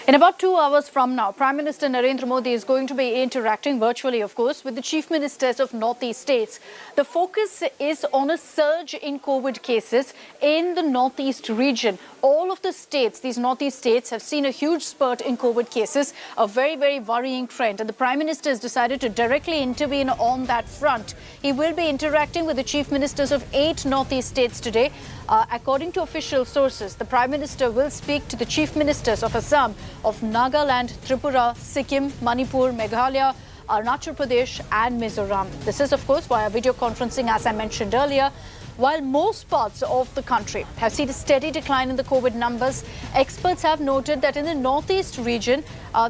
In about 2 hours from now, Prime Minister Narendra Modi is going to be interacting virtually, of course, with the Chief Ministers of Northeast states. The focus is on a surge in COVID cases in the Northeast region. All of the states, these Northeast states, have seen a huge spurt in COVID cases, a very, very worrying trend. And the Prime Minister has decided to directly intervene on that front. He will be interacting with the Chief Ministers of 8 Northeast states today. According to official sources, the Prime Minister will speak to the Chief Ministers of Assam, of Nagaland, Tripura, Sikkim, Manipur, Meghalaya, Arunachal Pradesh and Mizoram. This is, of course, via video conferencing, as I mentioned earlier. While most parts of the country have seen a steady decline in the COVID numbers, experts have noted that in the Northeast region,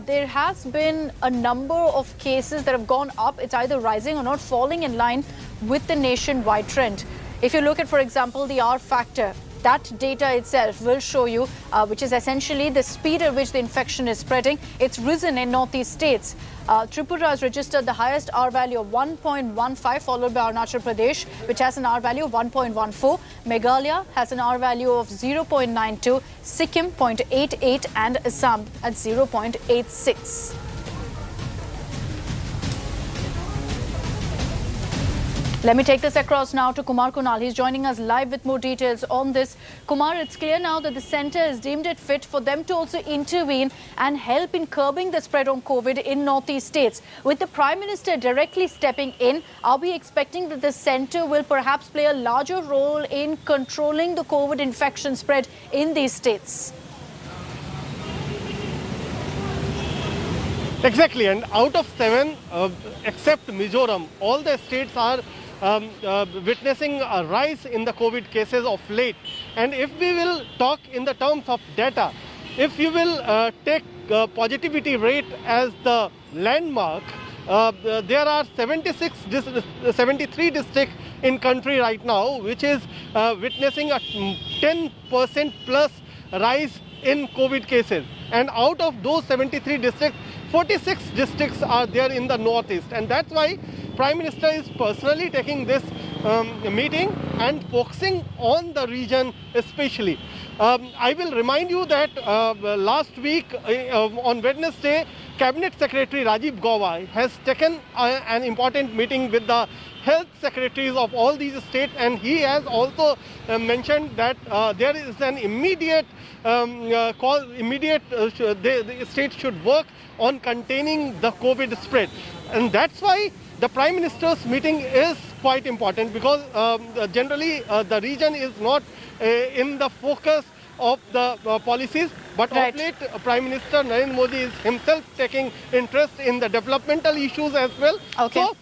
there has been a number of cases that have gone up. It's either rising or not falling in line with the nationwide trend. If you look at, for example, the R factor, that data itself will show you, which is essentially the speed at which the infection is spreading. It's risen in Northeast states. Tripura has registered the highest R value of 1.15, followed by Arunachal Pradesh, which has an R value of 1.14. Meghalaya has an R value of 0.92, Sikkim 0.88 and Assam at 0.86. Let me take this across now to Kumar Kunal. He's joining us live with more details on this. Kumar, it's clear now that the centre has deemed it fit for them to also intervene and help in curbing the spread on COVID in Northeast states. With the Prime Minister directly stepping in, are we expecting that the centre will perhaps play a larger role in controlling the COVID infection spread in these states? Exactly, and out of 7, except Mizoram, all the states are witnessing a rise in the COVID cases of late. And if we will talk in the terms of data, if you will take positivity rate as the landmark, there are 73 districts in country right now, which is witnessing a 10% plus rise in COVID cases. And out of those 73 districts, 46 districts are there in the Northeast. And that's why Prime Minister is personally taking this meeting and focusing on the region especially. I will remind you that last week on Wednesday, Cabinet Secretary Rajiv Gauba has taken an important meeting with the health secretaries of all these states, and he has also mentioned that there is an immediate call, the states should work on containing the COVID spread. And that's why the Prime Minister's meeting is quite important, because generally the region is not in the focus of the policies, but right. Of late Prime Minister Narendra Modi is himself taking interest in the developmental issues as well. Okay. So,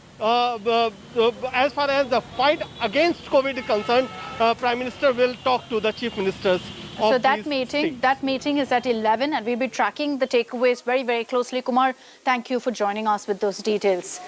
as far as the fight against COVID is concerned, Prime Minister will talk to the Chief Ministers. So that meeting is at 11, and we'll be tracking the takeaways very, very closely. Kumar, thank you for joining us with those details.